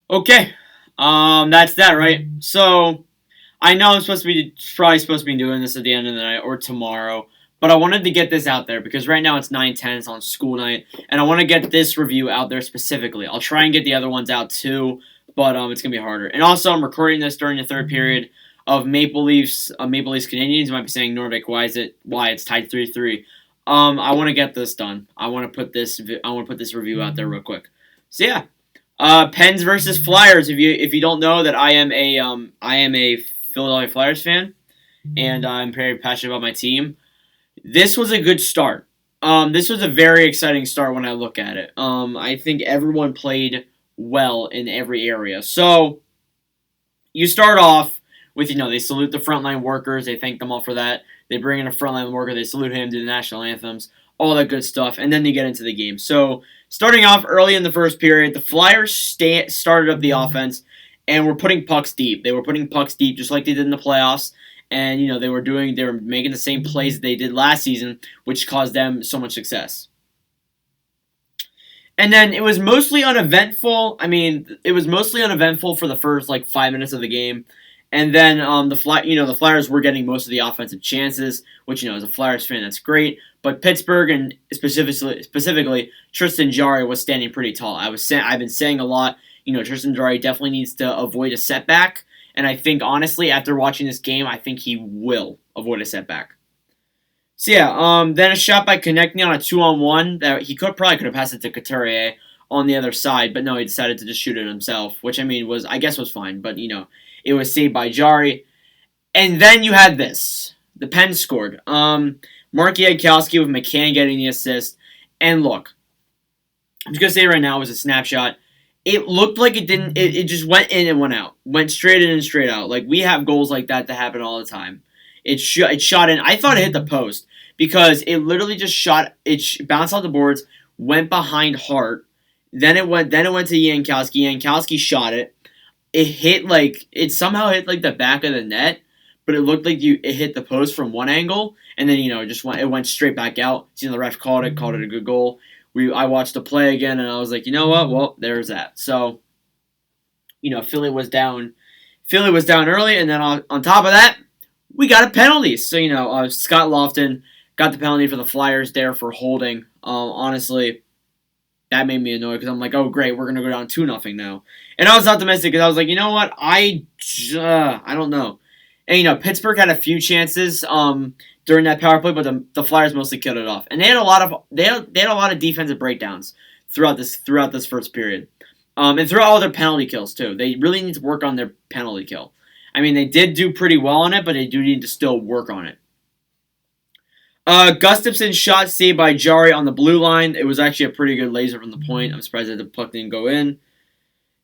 Okay, that's that, right? So I know I'm supposed to be probably supposed to be doing this at the end of the night or tomorrow, but I wanted to get this out there because right now it's 9:10, it's on school night, and I want to get this review out there specifically. I'll try and get the other ones out too, but it's gonna be harder. And also, I'm recording this during the third period of Maple Leafs Canadians. You might be saying Norvik, why it's tied 3-3. I want to get this done. I want to put this review out there real quick. So yeah, Pens versus Flyers. If you don't know that I am a Philadelphia Flyers fan, and I'm very passionate about my team. This was a good start. This was a very exciting start when I look at it. I think everyone played well in every area. So you start off with they salute the frontline workers. They thank them all for that. They bring in a frontline worker. They salute him, do the national anthems, all that good stuff, and then they get into the game. So starting off early in the first period, the Flyers started up the offense and were putting pucks deep. They were putting pucks deep just like they did in the playoffs. And they were making the same plays they did last season, which caused them so much success. And then it was mostly uneventful. I mean, it was mostly uneventful for the first 5 minutes of the game, and then the Flyers were getting most of the offensive chances, which as a Flyers fan that's great. But Pittsburgh and specifically Tristan Jarry was standing pretty tall. I've been saying a lot. Tristan Jarry definitely needs to avoid a setback, and I think honestly after watching this game, I think he will avoid a setback. So yeah, then a shot by connecting on a 2-on-1 that he probably could have passed it to Couturier on the other side, but no, he decided to just shoot it himself, which I guess was fine, but it was saved by Jari. And then you had this. The Pens scored. Mark Yankowski with McCann getting the assist. And look, I'm just gonna say right now it was a snapshot. It looked like it didn't. It just went in and went out. Went straight in and straight out. Like we have goals like that happen all the time. It shot in. I thought it hit the post because it literally just shot. Bounced off the boards, went behind Hart. Then it went. Then it went to Yankowski. Yankowski shot it. It somehow hit like the back of the net, but it looked like it hit the post from one angle, and then it went straight back out. See, the ref called it a good goal. I watched the play again, and I was like, you know what? Well, there's that. So, Philly was down. Philly was down early, and then on top of that, we got a penalty. So Scott Lofton got the penalty for the Flyers there for holding. Honestly, that made me annoyed because I'm like, oh great, we're gonna go down 2-0 now. And I was optimistic because I was like, you know what, I don't know. And Pittsburgh had a few chances during that power play, but the Flyers mostly killed it off. And they had a lot of defensive breakdowns throughout this first period, and throughout all their penalty kills too. They really need to work on their penalty kill. I mean, they did do pretty well on it, but they do need to still work on it. Gustafson's shot saved by Jari on the blue line. It was actually a pretty good laser from the point. I'm surprised that the puck didn't go in.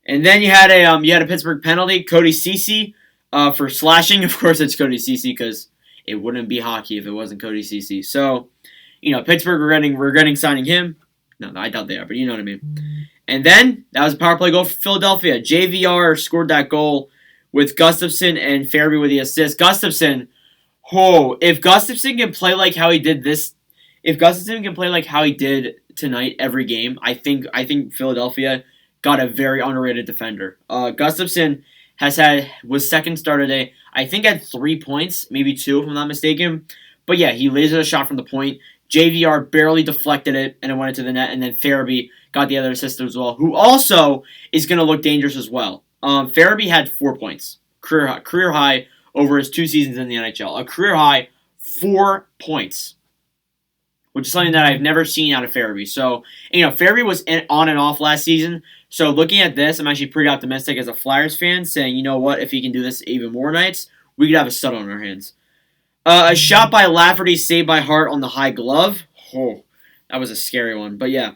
And then you had a Pittsburgh penalty, Cody Ceci, for slashing. Of course, it's Cody Ceci because it wouldn't be hockey if it wasn't Cody Ceci. So, Pittsburgh regretting signing him. No, I doubt they are, but you know what I mean. And then that was a power play goal for Philadelphia. JVR scored that goal with Gustafson and Farabee with the assist. Gustafson, if Gustafson can play like how he did tonight every game, I think Philadelphia got a very underrated defender. Gustafson was second star today. I think had 3 points, maybe 2 if I'm not mistaken. But yeah, he lasered a shot from the point. JVR barely deflected it and it went into the net, and then Farabee got the other assist as well, who also is going to look dangerous as well. Farabee had 4 points, career high over his 2 seasons in the NHL. A career high 4 points, which is something that I've never seen out of Farabee. So, Farabee was on and off last season. So, looking at this, I'm actually pretty optimistic as a Flyers fan, saying, you know what, if he can do this even more nights, we could have a stud on our hands. A shot by Lafferty, saved by Hart on the high glove. That was a scary one. But yeah.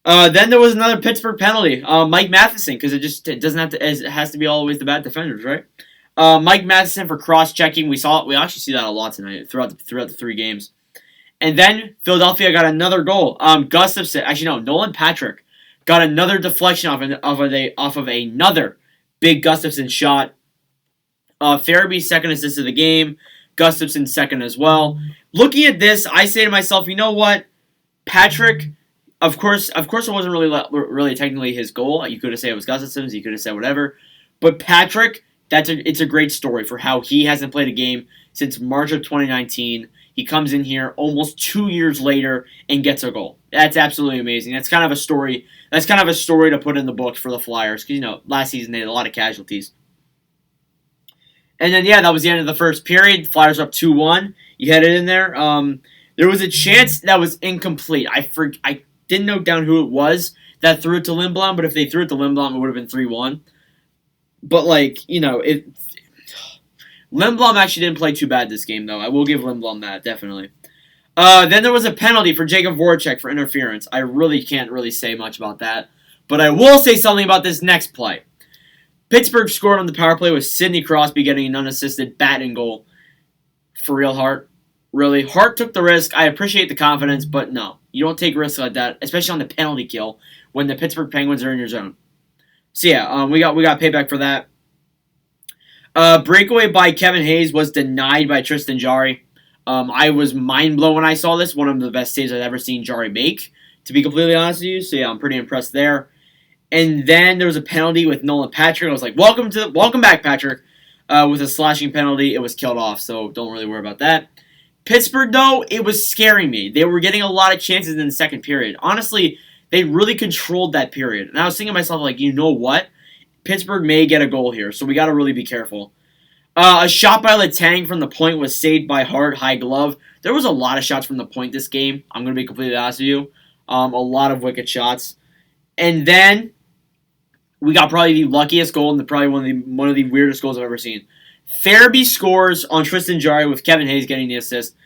Then there was another Pittsburgh penalty. Mike Matheson, because it doesn't have to. It has to be always the bad defenders, right? Mike Matheson for cross-checking. We actually see that a lot tonight throughout the 3 games. And then Philadelphia got another goal. Gustafson, actually no, Nolan Patrick got another deflection off of another big Gustafson shot. Farabee's second assist of the game. Gustafson's second as well. Looking at this, I say to myself, you know what, Patrick. Of course, it wasn't really technically his goal. You could have said it was Gustafson's. You could have said whatever. But Patrick, it's a great story for how he hasn't played a game since March of 2019. He comes in here almost 2 years later and gets a goal. That's absolutely amazing. That's kind of a story. That's kind of a story to put in the books for the Flyers because last season they had a lot of casualties. And then that was the end of the first period. Flyers up 2-1. You had it in there. There was a chance that was incomplete. I didn't note down who it was that threw it to Lindblom, but if they threw it to Lindblom, it would have been 3-1. But Lindblom actually didn't play too bad this game, though. I will give Lindblom that, definitely. Then there was a penalty for Jacob Voracek for interference. I really can't say much about that. But I will say something about this next play. Pittsburgh scored on the power play with Sidney Crosby getting an unassisted bat and goal. For real, Hart? Really? Hart took the risk. I appreciate the confidence, but no. You don't take risks like that, especially on the penalty kill when the Pittsburgh Penguins are in your zone. So we got payback for that. Breakaway by Kevin Hayes was denied by Tristan Jarry. I was mind blown when I saw this. One of the best saves I've ever seen Jarry make, to be completely honest with you. So I'm pretty impressed there. And then there was a penalty with Nolan Patrick. I was like, welcome back, Patrick. With a slashing penalty, it was killed off. So don't really worry about that. Pittsburgh, though, it was scaring me. They were getting a lot of chances in the second period. Honestly, they really controlled that period. And I was thinking to myself, like, you know what? Pittsburgh may get a goal here, so we got to really be careful. A shot by Letang from the point was saved by Hart, high glove. There was a lot of shots from the point this game. I'm going to be completely honest with you. A lot of wicked shots. And then we got probably the luckiest goal and probably one of the weirdest goals I've ever seen. Farabee scores on Tristan Jarry with Kevin Hayes getting the assist.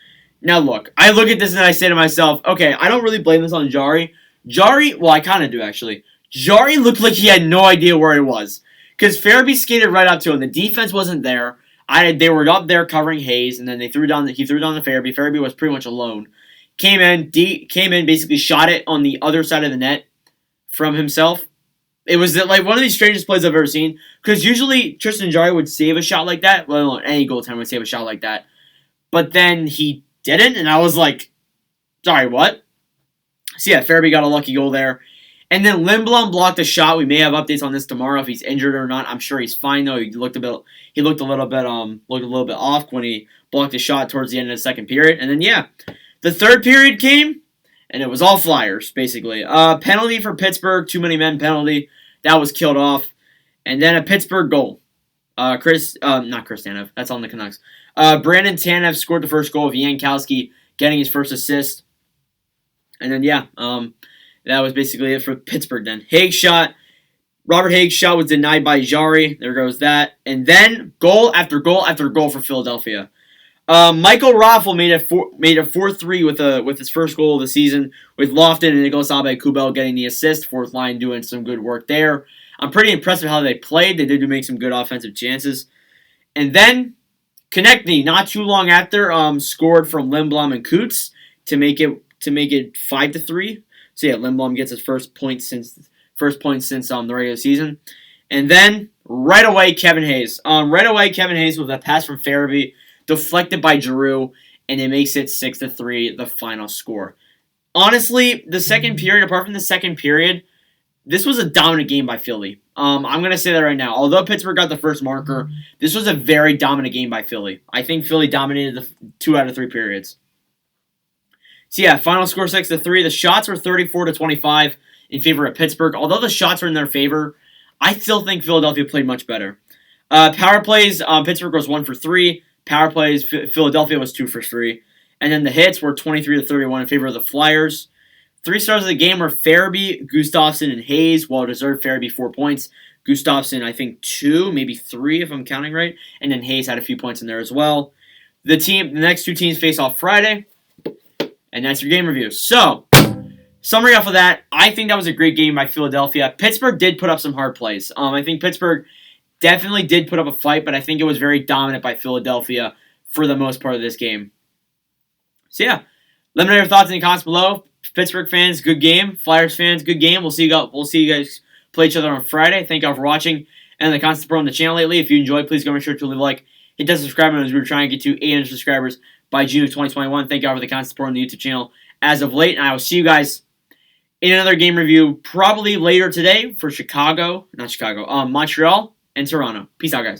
Now look, I look at this and I say to myself, okay, I don't really blame this on Jarry. Well, I kind of do actually. Jarry looked like he had no idea where he was. Because Farabee skated right up to him. The defense wasn't there. They were up there covering Hayes, and then he threw down to Farabee. Farabee was pretty much alone. Came in, basically shot it on the other side of the net from himself. It was like one of the strangest plays I've ever seen. Because usually Tristan Jarry would save a shot like that. Well, any goaltender would save a shot like that. But then he didn't, and I was like, sorry, what? So Farabee got a lucky goal there. And then Lindblom blocked a shot. We may have updates on this tomorrow if he's injured or not. I'm sure he's fine though. He looked a little bit off when he blocked a shot towards the end of the second period. And then the third period came, and it was all Flyers basically. Penalty for Pittsburgh, too many men penalty. That was killed off. And then a Pittsburgh goal. Not Chris Tanev. That's on the Canucks. Brandon Tanev scored the first goal of Jankowski getting his first assist. And then that was basically it for Pittsburgh then. Robert Hague's shot was denied by Jarry. There goes that. And then goal after goal after goal for Philadelphia. Michael Raffl made a 4-3 with his first goal of the season, with Lofton and Nicolas Aube-Kubel getting the assist. Fourth line doing some good work there. I'm pretty impressed with how they played. They did make some good offensive chances. And then Konechny, not too long after, scored from Lindblom and Coots to make it 5-3. So Lindblom gets his first point since the regular season. And then right away Kevin Hayes with a pass from Farabee, deflected by Giroux, and it makes it 6-3, the final score. Honestly, the second period, apart from the second period, this was a dominant game by Philly. I'm going to say that right now. Although Pittsburgh got the first marker, this was a very dominant game by Philly. I think Philly dominated the 2 out of 3 periods. So final score 6-3. The shots were 34-25 in favor of Pittsburgh. Although the shots were in their favor, I still think Philadelphia played much better. Power plays, Pittsburgh was 1 for 3. Power plays, Philadelphia was 2 for 3. And then the hits were 23-31 in favor of the Flyers. 3 stars of the game were Farabee, Gustafsson, and Hayes. Well deserved. Farabee 4 points. Gustafsson, I think 2, maybe 3 if I'm counting right. And then Hayes had a few points in there as well. The next 2 teams face off Friday. And that's your game review. So, summary off of that, I think that was a great game by Philadelphia. Pittsburgh did put up some hard plays. I think Pittsburgh definitely did put up a fight, but I think it was very dominant by Philadelphia for the most part of this game. So let me know your thoughts in the comments below. Pittsburgh fans, good game. Flyers fans, good game. We'll see you guys play each other on Friday. Thank y'all for watching and the constant support on the channel lately. If you enjoyed, please go make sure to leave a like, hit that subscribe button as we're trying to get to 800 subscribers by June of 2021. Thank y'all for the constant support on the YouTube channel as of late, and I will see you guys in another game review probably later today for Montreal, and Toronto. Peace out, guys.